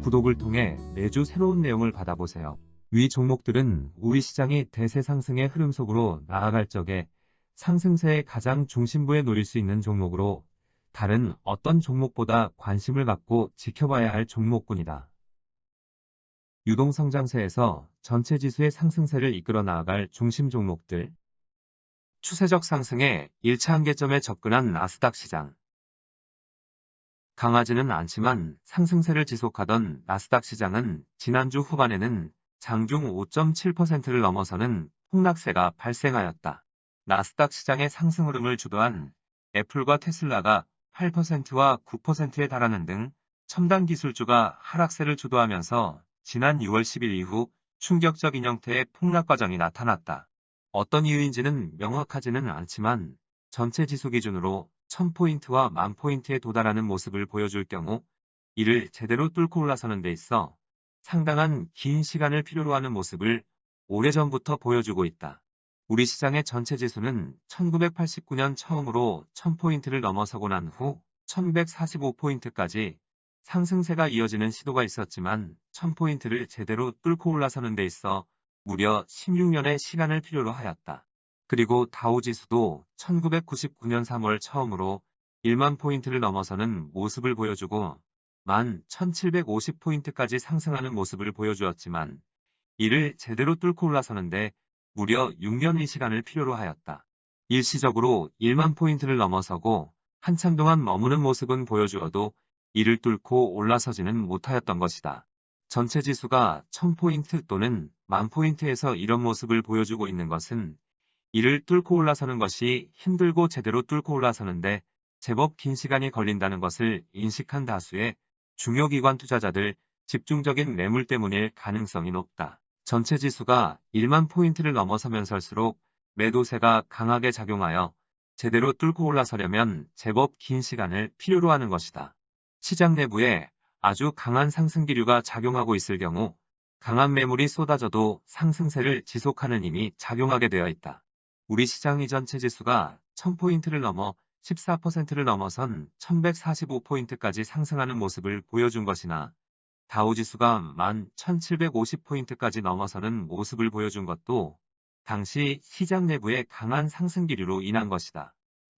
구독을 통해 매주 새로운 내용을 받아보세요. 위 종목들은 우리 시장이 대세 상승의 흐름 속으로 나아갈 적에 상승세의 가장 중심부에 놓일 수 있는 종목으로 다른 어떤 종목보다 관심을 갖고 지켜봐야 할 종목군이다. 유동성장세에서 전체 지수의 상승세를 이끌어 나아갈 중심 종목들. 추세적 상승의 1차 한계점에 접근한 나스닥 시장. 강하지는 않지만 상승세를 지속하던 나스닥 시장은 지난주 후반에는 장중 5.7%를 넘어서는 폭락세가 발생하였다. 나스닥 시장의 상승 흐름을 주도한 애플과 테슬라가 8%와 9%에 달하는 등 첨단 기술주가 하락세를 주도하면서 지난 6월 10일 이후 충격적인 형태의 폭락 과정이 나타났다. 어떤 이유인지는 명확하지는 않지만 전체 지수 기준으로 1000포인트와 10,000포인트에 도달하는 모습을 보여줄 경우 이를 제대로 뚫고 올라서는 데 있어 상당한 긴 시간을 필요로 하는 모습을 오래전부터 보여주고 있다. 우리 시장의 전체 지수는 1989년 처음으로 1000포인트를 넘어서고 난 후 1145포인트까지 상승세가 이어지는 시도가 있었지만 1000포인트를 제대로 뚫고 올라서는 데 있어 무려 16년의 시간을 필요로 하였다. 그리고 다우지수도 1999년 3월 처음으로 1만 포인트를 넘어서는 모습을 보여주고 11,750포인트까지 상승하는 모습을 보여주었지만 이를 제대로 뚫고 올라서는데 무려 6년의 시간을 필요로 하였다. 일시적으로 1만 포인트를 넘어서고 한참 동안 머무는 모습은 보여주어도 이를 뚫고 올라서지는 못하였던 것이다. 전체 지수가 1000포인트 또는 10,000포인트에서 이런 모습을 보여주고 있는 것은 이를 뚫고 올라서는 것이 힘들고 제대로 뚫고 올라서는데 제법 긴 시간이 걸린다는 것을 인식한 다수의 중요기관 투자자들 집중적인 매물 때문일 가능성이 높다. 전체 지수가 1만 포인트를 넘어서면설수록 매도세가 강하게 작용하여 제대로 뚫고 올라서려면 제법 긴 시간을 필요로 하는 것이다. 시장 내부에 아주 강한 상승 기류가 작용하고 있을 경우 강한 매물이 쏟아져도 상승세를 지속하는 힘이 작용하게 되어 있다. 우리 시장의 전체 지수가 1000포인트를 넘어 14%를 넘어선 1145포인트까지 상승하는 모습을 보여준 것이나 다우지수가 11,750포인트까지 넘어서는 모습을 보여준 것도 당시 시장 내부의 강한 상승 기류로 인한 것이다.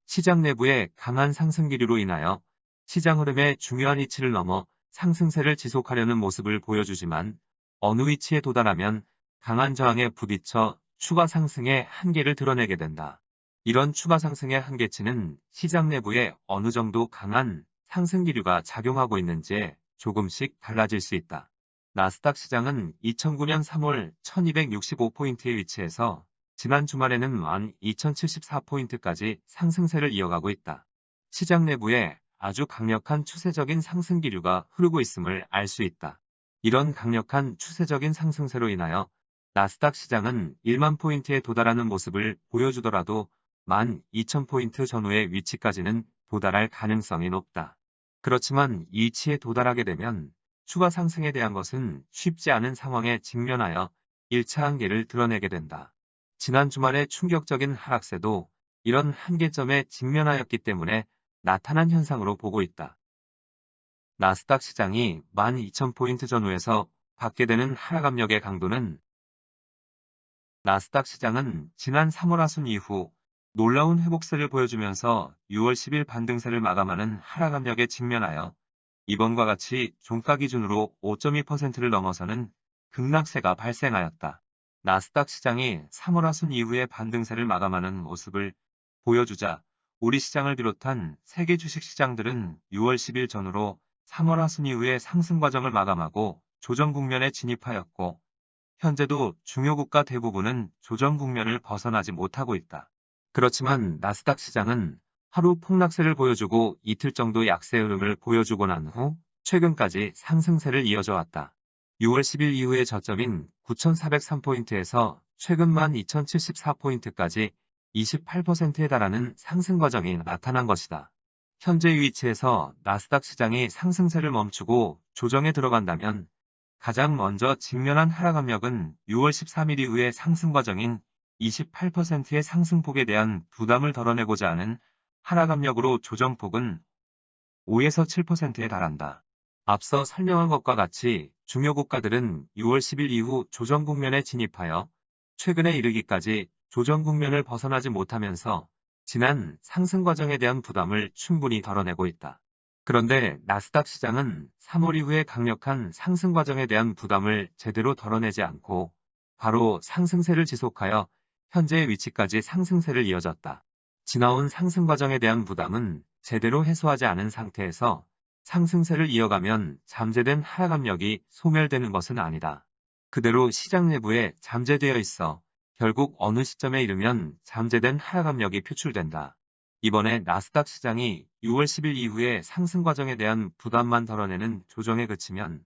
시장 내부의 강한 상승 기류로 인하여 시장 흐름의 중요한 위치를 넘어 상승세를 지속하려는 모습을 보여주지만 어느 위치에 도달하면 강한 저항에 부딪혀 추가 상승의 한계를 드러내게 된다. 이런 추가 상승의 한계치는 시장 내부에 어느 정도 강한 상승 기류가 작용하고 있는지에 조금씩 달라질 수 있다. 나스닥 시장은 2009년 3월 1265포인트의 위치에서 지난 주말에는 12,074포인트까지 상승세를 이어가고 있다. 시장 내부에 아주 강력한 추세적인 상승 기류가 흐르고 있음을 알 수 있다. 이런 강력한 추세적인 상승세로 인하여 나스닥 시장은 1만 포인트에 도달하는 모습을 보여주더라도 12,000포인트 전후의 위치까지는 도달할 가능성이 높다. 그렇지만 이 위치에 도달하게 되면 추가 상승에 대한 것은 쉽지 않은 상황에 직면하여 1차 한계를 드러내게 된다. 지난 주말의 충격적인 하락세도 이런 한계점에 직면하였기 때문에 나타난 현상으로 보고 있다. 나스닥 시장이 12,000포인트 전후에서 받게 되는 하락 압력의 강도는 나스닥 시장은 지난 3월 하순 이후 놀라운 회복세를 보여주면서 6월 10일 반등세를 마감하는 하락 압력에 직면하여 이번과 같이 종가 기준으로 5.2%를 넘어서는 급락세가 발생하였다. 나스닥 시장이 3월 하순 이후에 반등세를 마감하는 모습을 보여주자 우리 시장을 비롯한 세계 주식시장들은 6월 10일 전후로 3월 하순 이후에 상승 과정을 마감하고 조정 국면에 진입하였고 현재도 중요 국가 대부분은 조정 국면을 벗어나지 못하고 있다. 그렇지만 나스닥 시장은 하루 폭락세를 보여주고 이틀 정도 약세 흐름을 보여주고 난 후 최근까지 상승세를 이어져 왔다. 6월 10일 이후의 저점인 9,403포인트에서 최근 12,074포인트까지 28%에 달하는 상승 과정이 나타난 것이다. 현재 위치에서 나스닥 시장이 상승세를 멈추고 조정에 들어간다면 가장 먼저 직면한 하락 압력은 6월 13일 이후의 상승 과정인 28%의 상승폭에 대한 부담을 덜어내고자 하는 하락 압력으로 조정폭은 5에서 7%에 달한다. 앞서 설명한 것과 같이 중요 국가들은 6월 10일 이후 조정 국면에 진입하여 최근에 이르기까지 조정 국면을 벗어나지 못하면서 지난 상승 과정에 대한 부담을 충분히 덜어내고 있다. 그런데 나스닥 시장은 3월 이후에 강력한 상승 과정에 대한 부담을 제대로 덜어내지 않고 바로 상승세를 지속하여 현재의 위치까지 상승세를 이어졌다. 지나온 상승 과정에 대한 부담은 제대로 해소하지 않은 상태에서 상승세를 이어가면 잠재된 하락 압력이 소멸되는 것은 아니다. 그대로 시장 내부에 잠재되어 있어 결국 어느 시점에 이르면 잠재된 하락 압력이 표출된다. 이번에 나스닥 시장이 6월 10일 이후에 상승 과정에 대한 부담만 덜어내는 조정에 그치면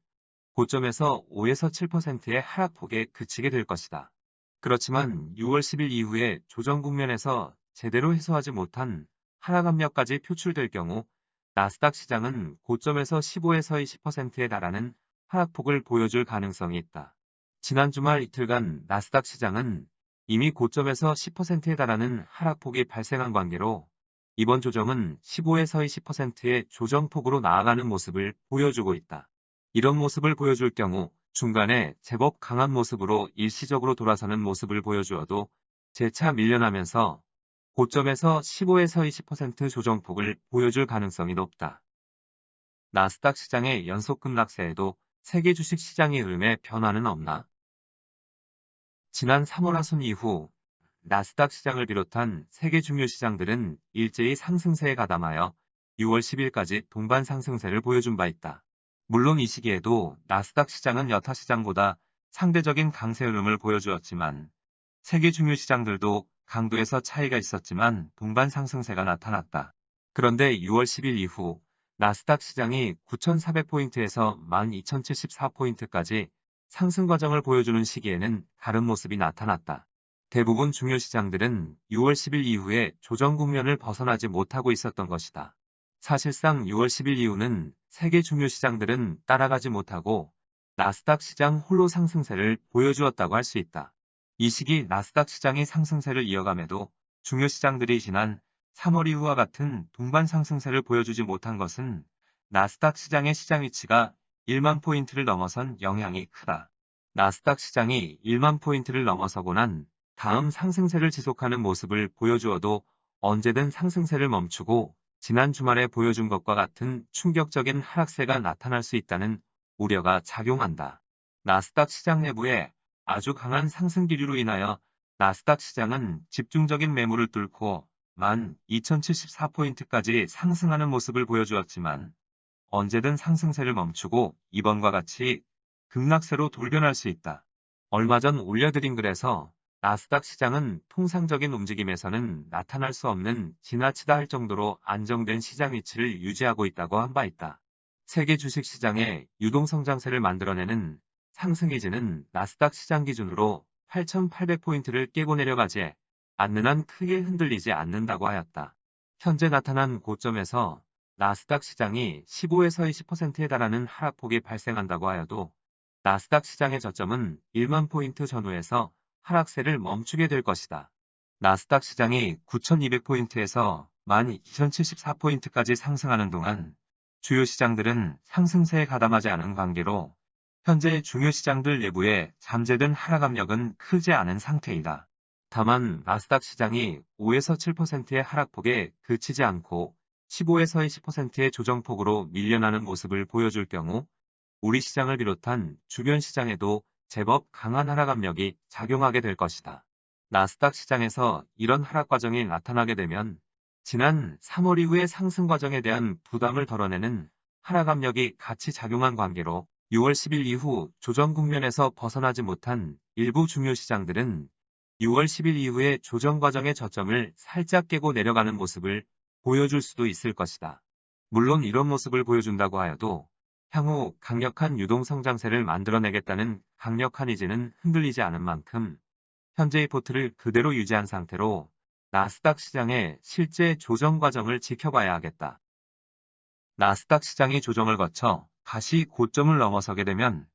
고점에서 5에서 7%의 하락폭에 그치게 될 것이다. 그렇지만 6월 10일 이후에 조정 국면에서 제대로 해소하지 못한 하락 압력까지 표출될 경우 나스닥 시장은 고점에서 15에서 20%에 달하는 하락폭을 보여줄 가능성이 있다. 지난 주말 이틀간 나스닥 시장은 이미 고점에서 10%에 달하는 하락폭이 발생한 관계로 이번 조정은 15에서 20%의 조정폭으로 나아가는 모습을 보여주고 있다. 이런 모습을 보여줄 경우 중간에 제법 강한 모습으로 일시적으로 돌아서는 모습을 보여주어도 재차 밀려나면서 고점에서 15에서 20% 조정폭을 보여줄 가능성이 높다. 나스닥 시장의 연속 급락세에도 세계 주식 시장의 흐름에 변화는 없나? 지난 3월 하순 이후 나스닥 시장을 비롯한 세계 중요 시장들은 일제히 상승세에 가담하여 6월 10일까지 동반 상승세를 보여준 바 있다. 물론 이 시기에도 나스닥 시장은 여타 시장보다 상대적인 강세 흐름을 보여주었지만 세계 중요 시장들도 강도에서 차이가 있었지만 동반 상승세가 나타났다. 그런데 6월 10일 이후 나스닥 시장이 9,400포인트에서 12,074포인트까지 상승 과정을 보여주는 시기에는 다른 모습이 나타났다. 대부분 중요 시장들은 6월 10일 이후에 조정 국면을 벗어나지 못하고 있었던 것이다. 사실상 6월 10일 이후는 세계 중요 시장들은 따라가지 못하고 나스닥 시장 홀로 상승세를 보여주었다고 할 수 있다. 이 시기 나스닥 시장이 상승세를 이어감에도 중요 시장들이 지난 3월 이후와 같은 동반 상승세를 보여주지 못한 것은 나스닥 시장의 시장 위치가 1만 포인트를 넘어선 영향이 크다. 나스닥 시장이 1만 포인트를 넘어서고 난 다음 상승세를 지속하는 모습을 보여주어도 언제든 상승세를 멈추고 지난 주말에 보여준 것과 같은 충격적인 하락세가 나타날 수 있다는 우려가 작용한다. 나스닥 시장 내부에 아주 강한 상승 기류로 인하여 나스닥 시장은 집중적인 매물을 뚫고 12,074포인트까지 상승하는 모습을 보여주었지만 언제든 상승세를 멈추고 이번과 같이 급락세로 돌변할 수 있다. 얼마 전 올려드린 글에서 나스닥 시장은 통상적인 움직임에서는 나타날 수 없는 지나치다 할 정도로 안정된 시장 위치를 유지하고 있다고 한 바 있다. 세계 주식 시장의 유동성장세를 만들어내는 상승이지는 나스닥 시장 기준으로 8,800포인트를 깨고 내려가지 않는 한 크게 흔들리지 않는다고 하였다. 현재 나타난 고점에서 나스닥 시장이 15에서 20%에 달하는 하락폭이 발생한다고 하여도 나스닥 시장의 저점은 1만 포인트 전후에서 하락세를 멈추게 될 것이다. 나스닥 시장이 9,200포인트에서 12,074포인트까지 상승하는 동안 주요 시장들은 상승세에 가담하지 않은 관계로 현재 중요 시장들 내부에 잠재된 하락 압력은 크지 않은 상태이다. 다만 나스닥 시장이 5에서 7%의 하락폭에 그치지 않고 15에서 20%의 조정폭으로 밀려나는 모습을 보여줄 경우 우리 시장을 비롯한 주변 시장에도 제법 강한 하락 압력이 작용하게 될 것이다. 나스닥 시장에서 이런 하락 과정이 나타나게 되면 지난 3월 이후의 상승 과정에 대한 부담을 덜어내는 하락 압력이 같이 작용한 관계로 6월 10일 이후 조정 국면에서 벗어나지 못한 일부 중요 시장들은 6월 10일 이후의 조정 과정의 저점을 살짝 깨고 내려가는 모습을 보여줄 수도 있을 것이다. 물론 이런 모습을 보여준다고 하여도 향후 강력한 유동성장세를 만들어내겠다는 강력한 의지는 흔들리지 않은 만큼 현재의 포트를 그대로 유지한 상태로 나스닥 시장의 실제 조정 과정을 지켜봐야 하겠다. 나스닥 시장이 조정을 거쳐 다시 고점을 넘어서게 되면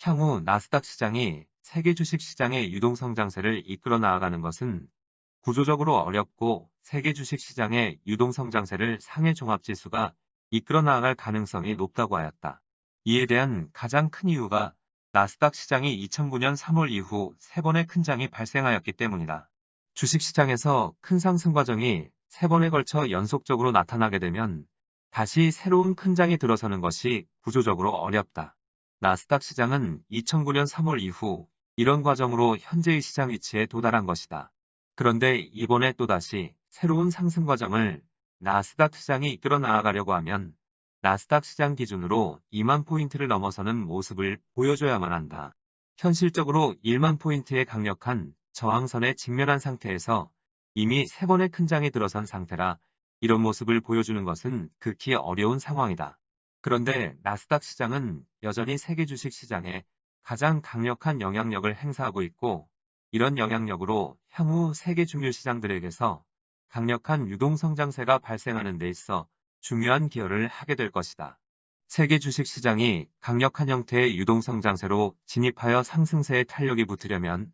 향후 나스닥 시장이 세계 주식 시장의 유동성장세를 이끌어 나아가는 것은 구조적으로 어렵고 세계 주식 시장의 유동성장세를 상해 종합지수가 이끌어 나아갈 가능성이 높다고 하였다. 이에 대한 가장 큰 이유가 나스닥 시장이 2009년 3월 이후 3번의 큰 장이 발생하였기 때문이다. 주식시장에서 큰 상승 과정이 3번에 걸쳐 연속적으로 나타나게 되면 다시 새로운 큰 장이 들어서는 것이 구조적으로 어렵다. 나스닥 시장은 2009년 3월 이후 이런 과정으로 현재의 시장 위치에 도달한 것이다. 그런데 이번에 또다시 새로운 상승 과정을 나스닥 시장이 이끌어 나아가려고 하면 나스닥 시장 기준으로 2만 포인트를 넘어서는 모습을 보여줘야만 한다. 현실적으로 1만 포인트의 강력한 저항선에 직면한 상태에서 이미 3번의 큰 장이 들어선 상태라 이런 모습을 보여주는 것은 극히 어려운 상황이다. 그런데 나스닥 시장은 여전히 세계 주식 시장에 가장 강력한 영향력을 행사하고 있고 이런 영향력으로 향후 세계 중요 시장들에게서 강력한 유동성장세가 발생하는 데 있어 중요한 기여를 하게 될 것이다. 세계 주식 시장이 강력한 형태의 유동성장세로 진입하여 상승세에 탄력이 붙으려면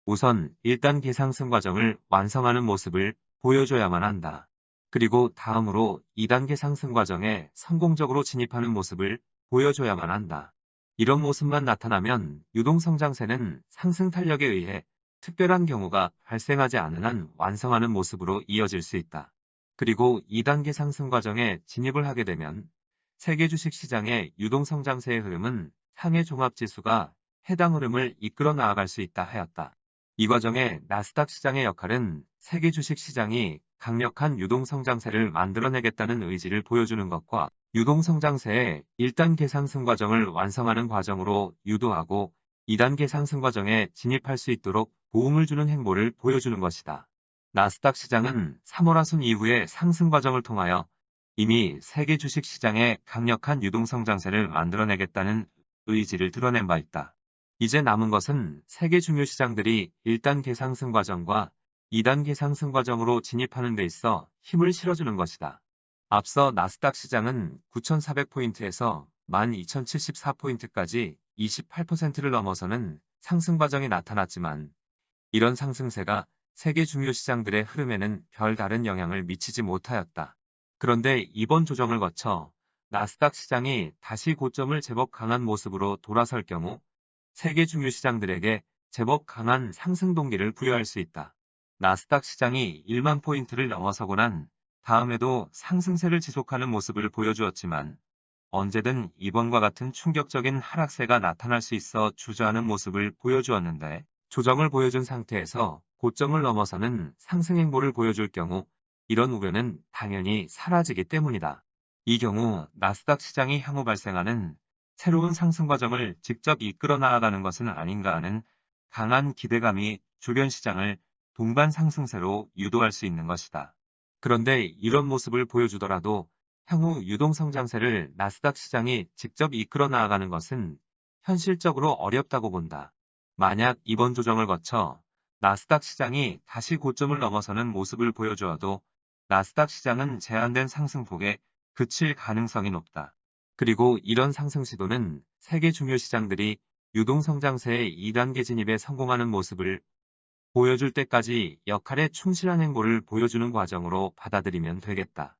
우선 1단계 상승 과정을 완성하는 모습을 보여줘야만 한다. 그리고 다음으로 2단계 상승 과정에 성공적으로 진입하는 모습을 보여줘야만 한다. 이런 모습만 나타나면 유동성장세는 상승 탄력에 의해 특별한 경우가 발생하지 않은 한 완성하는 모습으로 이어질 수 있다. 그리고 2단계 상승 과정에 진입을 하게 되면 세계 주식 시장의 유동성장세의 흐름은 상해 종합지수가 해당 흐름을 이끌어 나아갈 수 있다 하였다. 이 과정에 나스닥 시장의 역할은 세계 주식 시장이 강력한 유동성장세를 만들어내겠다는 의지를 보여주는 것과 유동성장세의 1단계 상승 과정을 완성하는 과정으로 유도하고 2단계 상승 과정에 진입할 수 있도록 도움을 주는 행보를 보여주는 것이다. 나스닥 시장은 3월 하순 이후의 상승 과정을 통하여 이미 세계 주식 시장에 강력한 유동성장세를 만들어내겠다는 의지를 드러낸 바 있다. 이제 남은 것은 세계 중요 시장들이 1단계 상승 과정과 2단계 상승 과정으로 진입하는 데 있어 힘을 실어주는 것이다. 앞서 나스닥 시장은 9,400포인트에서 12,074포인트까지 28%를 넘어서는 상승 과정이 나타났지만 이런 상승세가 세계 중요 시장들의 흐름에는 별다른 영향을 미치지 못하였다. 그런데 이번 조정을 거쳐 나스닥 시장이 다시 고점을 제법 강한 모습으로 돌아설 경우 세계 중요 시장들에게 제법 강한 상승 동기를 부여할 수 있다. 나스닥 시장이 1만 포인트를 넘어서고 난 다음에도 상승세를 지속하는 모습을 보여주었지만 언제든 이번과 같은 충격적인 하락세가 나타날 수 있어 주저하는 모습을 보여주었는데 조정을 보여준 상태에서 고점을 넘어서는 상승 행보를 보여줄 경우 이런 우려는 당연히 사라지기 때문이다. 이 경우 나스닥 시장이 향후 발생하는 새로운 상승 과정을 직접 이끌어 나아가는 것은 아닌가 하는 강한 기대감이 주변 시장을 동반 상승세로 유도할 수 있는 것이다. 그런데 이런 모습을 보여주더라도 향후 유동성장세를 나스닥 시장이 직접 이끌어 나아가는 것은 현실적으로 어렵다고 본다. 만약 이번 조정을 거쳐 나스닥 시장이 다시 고점을 넘어서는 모습을 보여주어도 나스닥 시장은 제한된 상승폭에 그칠 가능성이 높다. 그리고 이런 상승 시도는 세계 중요 시장들이 유동성장세의 2단계 진입에 성공하는 모습을 보여줄 때까지 역할에 충실한 행보를 보여주는 과정으로 받아들이면 되겠다.